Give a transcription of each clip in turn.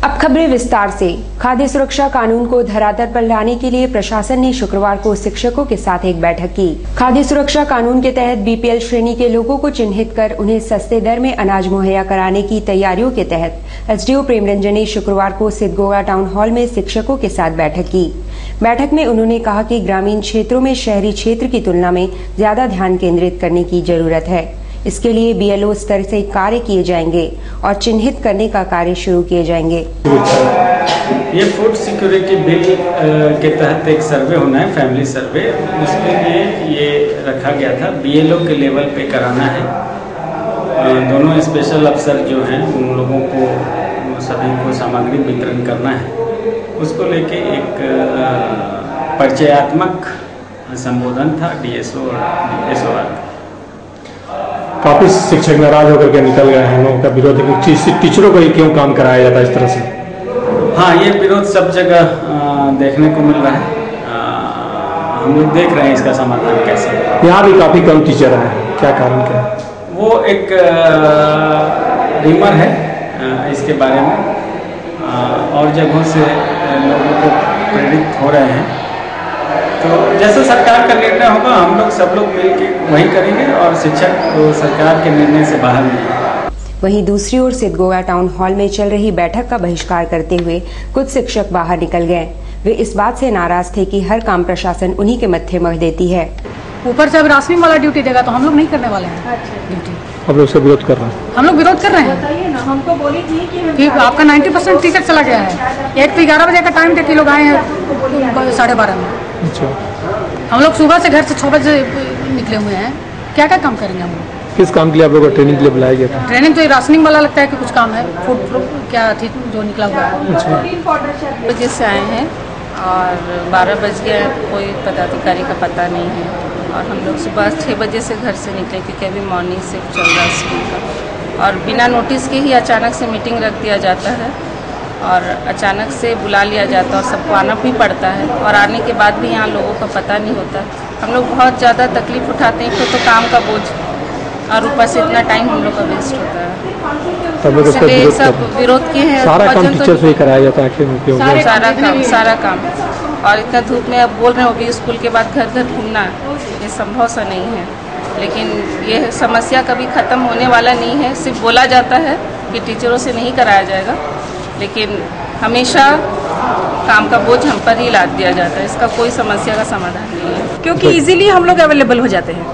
अब खबरें विस्तार से। खाद्य सुरक्षा कानून को धरातल पर लाने के लिए प्रशासन ने शुक्रवार को शिक्षकों के साथ एक बैठक की। खाद्य सुरक्षा कानून के तहत बीपीएल श्रेणी के लोगों को चिन्हित कर उन्हें सस्ते दर में अनाज मुहैया कराने की तैयारियों के तहत एसडीओ प्रेम रंजन ने शुक्रवार को सिद्धगोगा टाउन हॉल में शिक्षकों के साथ बैठक की। बैठक में उन्होंने कहा कि ग्रामीण क्षेत्रों में शहरी क्षेत्र की तुलना में ज्यादा ध्यान केंद्रित करने की जरूरत है। इसके लिए बीएलओ स्तर से कार्य किए जाएंगे और चिन्हित करने का कार्य शुरू किए जाएंगे। ये फूड सिक्योरिटी बिल के तहत एक सर्वे होना है, फैमिली सर्वे, उसके लिए ये रखा गया था। बीएलओ के लेवल पे कराना है। दोनों स्पेशल अफसर जो हैं उन लोगों को सभी को सामग्री वितरण करना है। उसको लेके एक परिचयात्मक संबोधन था डीएसओ और एसओआर। काफी शिक्षक नाराज होकर के निकल गए हैं। लोगों का विरोध है, टीचरों को क्यों काम कराया जाता है इस तरह से? हाँ, ये विरोध सब जगह देखने को मिल रहा है। हम लोग देख रहे हैं इसका समाधान कैसे। यहाँ भी काफी कम टीचर हैं, क्या कारण क्या? वो एक रिमर है इसके बारे में, और जगहों से लोगों को प्रेरित हो रहे हैं। तो जैसे सरकार का निर्णय होगा हम लोग सब लोग मिलकर वही करेंगे और शिक्षक तो सरकार के निर्णय से बाहर नहीं। वहीं दूसरी ओर सिद्धगोगा टाउन हॉल में चल रही बैठक का बहिष्कार करते हुए कुछ शिक्षक बाहर निकल गए। वे इस बात से नाराज थे कि हर काम प्रशासन उन्हीं के मत्थे मढ़ देती है। ऊपर से अब राशनिंग वाला ड्यूटी देगा तो हम लोग नहीं करने वाले हैं ड्यूटी। अब लोग विरोध कर रहे हैं। हम लोग विरोध कर रहे हैं। हमको बोली थी कि आपका 90% टिकट चला गया है। एक तो 11 बजे का टाइम थे कि लोग आए हैं 12:30 में। अच्छा, हम लोग सुबह से घर से 6 बजे निकले हुए हैं। क्या क्या काम करेंगे हम लोग? किस काम के लिए आप लोग को ट्रेनिंग के लिए बुलाया गया था? ट्रेनिंग तो राशनिंग वाला लगता है कि कुछ काम है, फूड क्या थी जो निकला हुआ है। अच्छा, बजे से आए हैं और 12 बज गए, कोई पदाधिकारी का पता नहीं है। और हम लोग सुबह 6 बजे से घर से निकले क्योंकि अभी मॉर्निंग शिफ्ट चल रहा है स्कूल का। और बिना नोटिस के ही अचानक से मीटिंग रख दिया जाता है और अचानक से बुला लिया जाता है और सबको आना भी पड़ता है। और आने के बाद भी यहाँ लोगों का पता नहीं होता। हम लोग बहुत ज़्यादा तकलीफ उठाते हैं। तो काम का बोझ और ऊपर से इतना टाइम हम लोग का वेस्ट होता है। इसलिए सब विरोध किए हैं। सारा काम टीचर से ही कराया जाता है। सारा काम और इतना धूप में अब बोल रहे हो भी स्कूल के बाद घर घर घूमना, ये संभव सा नहीं है। लेकिन ये समस्या कभी ख़त्म होने वाला नहीं है। सिर्फ बोला जाता है कि टीचरों से नहीं कराया जाएगा, लेकिन हमेशा काम का बोझ हम पर ही लाद दिया जाता है। इसका कोई समस्या का समाधान नहीं है, क्योंकि इजीली हम लोग अवेलेबल हो जाते हैं।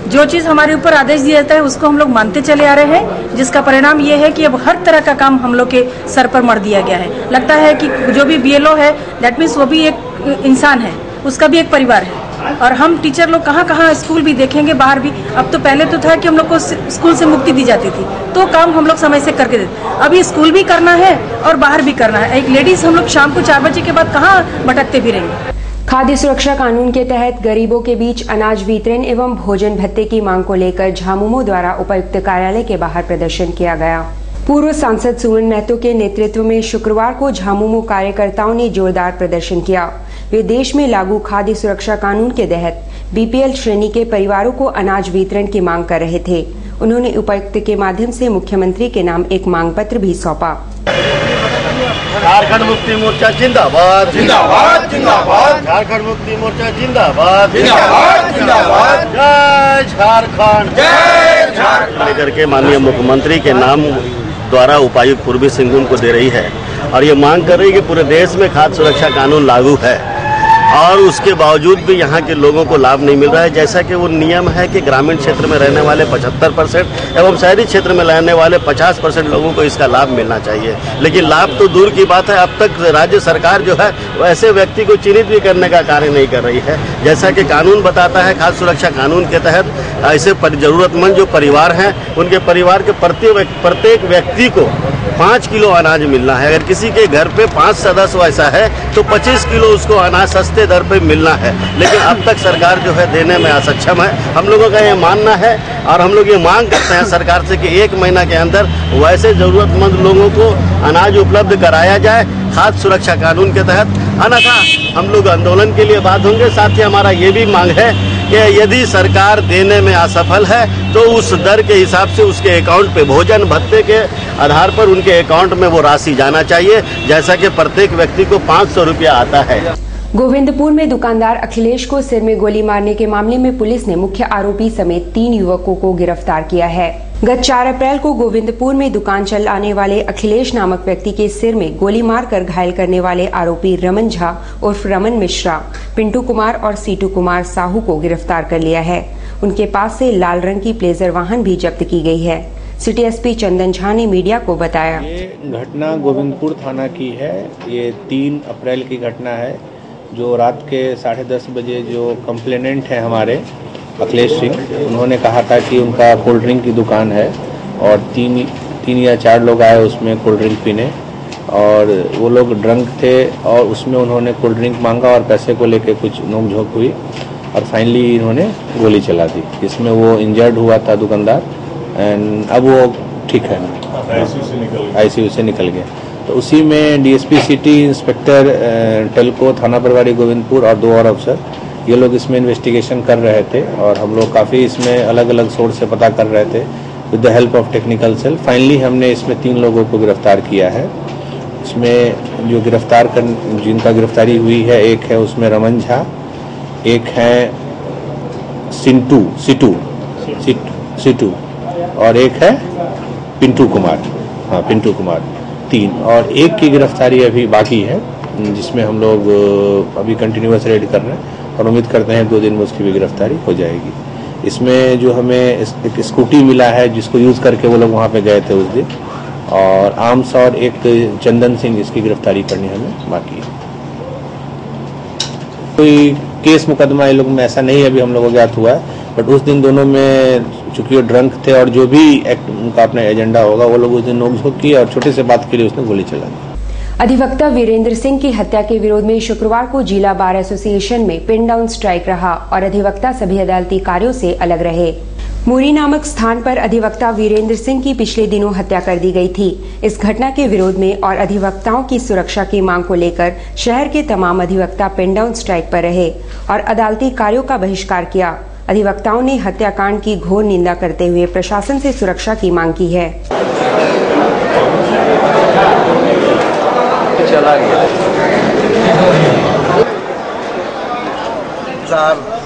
जो चीज़ हमारे ऊपर आदेश दिया जाता है उसको हम लोग मानते चले आ रहे हैं, जिसका परिणाम ये है कि अब हर तरह का काम हम लोग के सर पर मढ़ दिया गया है। लगता है कि जो भी बीएलओ है दैट मीन्स वो भी एक इंसान है, उसका भी एक परिवार है। और हम टीचर लोग कहाँ कहाँ स्कूल भी देखेंगे, बाहर भी। अब तो पहले तो था कि हम लोग को स्कूल से मुक्ति दी जाती थी तो काम हम लोग समय से करके देते। अभी स्कूल भी करना है और बाहर भी करना है। एक लेडीज हम लोग शाम को 4 बजे के बाद कहाँ भटकते भी रहेंगे। खाद्य सुरक्षा कानून के तहत गरीबों के बीच अनाज वितरण एवं भोजन भत्ते की मांग को लेकर झामुमो द्वारा उपायुक्त कार्यालय के बाहर प्रदर्शन किया गया। पूर्व सांसद सुमन महतो के नेतृत्व में शुक्रवार को झामुमो कार्यकर्ताओं ने जोरदार प्रदर्शन किया। वे देश में लागू खाद्य सुरक्षा कानून के तहत बीपीएल श्रेणी के परिवारों को अनाज वितरण की मांग कर रहे थे। उन्होंने उपायुक्त के माध्यम से मुख्यमंत्री के नाम एक मांग पत्र भी सौंपा। झारखंड मुक्ति मोर्चा जिंदाबाद जिंदाबाद जिंदाबाद। झारखंड मुक्ति मोर्चा जिंदाबाद जिंदाबाद जिंदाबाद। जय झारखंड जय झारखंड लेकर के माननीय मुख्यमंत्री के नाम द्वारा उपायुक्त पूर्वी सिंहभूम को दे रही है और ये मांग कर रही है कि पूरे देश में खाद्य सुरक्षा कानून लागू है और उसके बावजूद भी यहाँ के लोगों को लाभ नहीं मिल रहा है। जैसा कि वो नियम है कि ग्रामीण क्षेत्र में रहने वाले 75% एवं शहरी क्षेत्र में रहने वाले 50% लोगों को इसका लाभ मिलना चाहिए, लेकिन लाभ तो दूर की बात है। अब तक राज्य सरकार जो है ऐसे व्यक्ति को चिन्हित भी करने का कार्य नहीं कर रही है। जैसा कि कानून बताता है, खाद्य सुरक्षा कानून के तहत ऐसे जरूरतमंद जो परिवार हैं उनके परिवार के प्रत्येक व्यक्ति को 5 किलो अनाज मिलना है। अगर किसी के घर पे 5 सदस्य ऐसा है तो 25 किलो उसको अनाज सस्ते दर पे मिलना है, लेकिन अब तक सरकार जो है देने में असक्षम है। हम लोगों का ये मानना है और हम लोग ये मांग करते हैं सरकार से कि 1 महीना के अंदर वैसे जरूरतमंद लोगों को अनाज उपलब्ध कराया जाए खाद्य सुरक्षा कानून के तहत, अन्यथा हम लोग आंदोलन के लिए बात होंगे। साथ ही हमारा ये भी मांग है कि यदि सरकार देने में असफल है तो उस दर के हिसाब से उसके अकाउंट पे भोजन भत्ते के आधार पर उनके अकाउंट में वो राशि जाना चाहिए, जैसा कि प्रत्येक व्यक्ति को 500 रुपया आता है। गोविंदपुर में दुकानदार अखिलेश को सिर में गोली मारने के मामले में पुलिस ने मुख्य आरोपी समेत 3 युवकों को गिरफ्तार किया है। गत 4 अप्रैल को गोविंदपुर में दुकान चलाने वाले अखिलेश नामक व्यक्ति के सिर में गोली मारकर घायल करने वाले आरोपी रमन झा उर्फ रमन मिश्रा, पिंटू कुमार और सीटू कुमार साहू को गिरफ्तार कर लिया है। उनके पास से लाल रंग की प्लेजर वाहन भी जब्त की गई है। सिटी एसपी चंदन झा ने मीडिया को बताया, ये घटना गोविंदपुर थाना की है। ये 3 अप्रैल की घटना है, जो रात के 10:30 बजे जो कंप्लेनेंट है हमारे अखिलेश सिंह, उन्होंने कहा था कि उनका कोल्ड ड्रिंक की दुकान है और 3 या 4 लोग आए उसमें कोल्ड ड्रिंक पीने, और वो लोग ड्रंक थे और उसमें उन्होंने कोल्ड ड्रिंक मांगा और पैसे को लेके कुछ नोक-झोंक हुई और फाइनली इन्होंने गोली चला दी, जिसमें वो इंजर्ड हुआ था दुकानदार, एंड अब वो ठीक है, आईसीयू से निकल गया। तो उसी में डीएसपी सिटी, इंस्पेक्टर टेल्को, थाना प्रभारी गोविंदपुर और 2 और अफसर, ये लोग इसमें इन्वेस्टिगेशन कर रहे थे और हम लोग काफ़ी इसमें अलग अलग सोर्स से पता कर रहे थे with the help of technical cell. Finally हमने इसमें 3 लोगों को गिरफ्तार किया है। इसमें जो जिनका गिरफ्तारी हुई है, एक है उसमें रमन झा, एक है सिटू और एक है पिंटू कुमार, हाँ पिंटू कुमार, 3, और एक की गिरफ्तारी अभी बाकी है, जिसमें हम लोग अभी कंटिन्यूअस रेड कर रहे हैं और उम्मीद करते हैं 2 दिन में उसकी भी गिरफ्तारी हो जाएगी। इसमें जो हमें एक स्कूटी मिला है जिसको यूज़ करके वो लोग वहाँ पे गए थे उस दिन, और आर्म्स और एक चंदन सिंह, इसकी गिरफ्तारी करनी हमें बाकी है। कोई केस मुकदमा ये लोग में ऐसा नहीं अभी हम लोग को ज्ञात हुआ है, बट उस दिन दोनों में चूंकि वो ड्रंक थे और जो भी एक्ट उनका अपना एजेंडा होगा, वो लोग उस दिन नोक-झोंक की और छोटे से बात के लिए उसने गोली चला दी। अधिवक्ता वीरेंद्र सिंह की हत्या के विरोध में शुक्रवार को जिला बार एसोसिएशन में पिन डाउन स्ट्राइक रहा और अधिवक्ता सभी अदालती कार्यों से अलग रहे। मुरी नामक स्थान पर अधिवक्ता वीरेंद्र सिंह की पिछले दिनों हत्या कर दी गई थी। इस घटना के विरोध में और अधिवक्ताओं की सुरक्षा की मांग को लेकर शहर के तमाम अधिवक्ता पिन डाउन स्ट्राइक पर रहे और अदालती कार्यों का बहिष्कार किया। अधिवक्ताओं ने हत्याकांड की घोर निंदा करते हुए प्रशासन से सुरक्षा की मांग की है। चला गया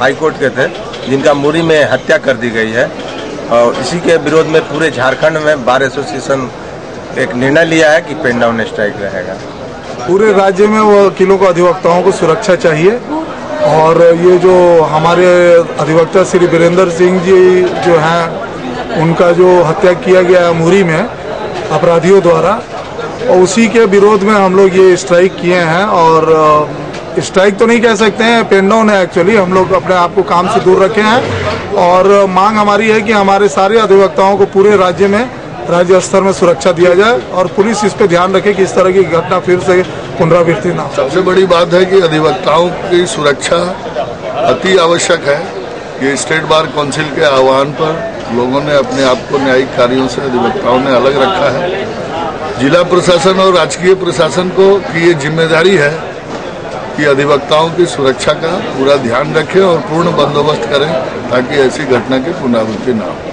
हाईकोर्ट के थे, जिनका मुरी में हत्या कर दी गई है, और इसी के विरोध में पूरे झारखंड में बार एसोसिएशन एक निर्णय लिया है कि पेन डाउन स्ट्राइक रहेगा। पूरे राज्य में वकीलों को, अधिवक्ताओं को सुरक्षा चाहिए, और ये जो हमारे अधिवक्ता श्री वीरेंद्र सिंह जी जो हैं, उनका जो हत्या किया गया है मुरी में अपराधियों द्वारा, और उसी के विरोध में हम लोग ये स्ट्राइक किए हैं। और स्ट्राइक तो नहीं कह सकते हैं, पेन डाउन है एक्चुअली। हम लोग अपने आप को काम से दूर रखे हैं और मांग हमारी है कि हमारे सारे अधिवक्ताओं को पूरे राज्य में, राज्य स्तर में सुरक्षा दिया जाए और पुलिस इस पे ध्यान रखे कि इस तरह की घटना फिर से पुनरावृत्ति ना हो। सबसे बड़ी बात है कि अधिवक्ताओं की सुरक्षा अति आवश्यक है। ये स्टेट बार काउंसिल के आह्वान पर लोगों ने अपने आप को न्यायिक कार्यों से अधिवक्ताओं ने अलग रखा है। जिला प्रशासन और राजकीय प्रशासन को की ये जिम्मेदारी है कि अधिवक्ताओं की सुरक्षा का पूरा ध्यान रखें और पूर्ण बंदोबस्त करें ताकि ऐसी घटना की पुनरावृत्ति ना हो।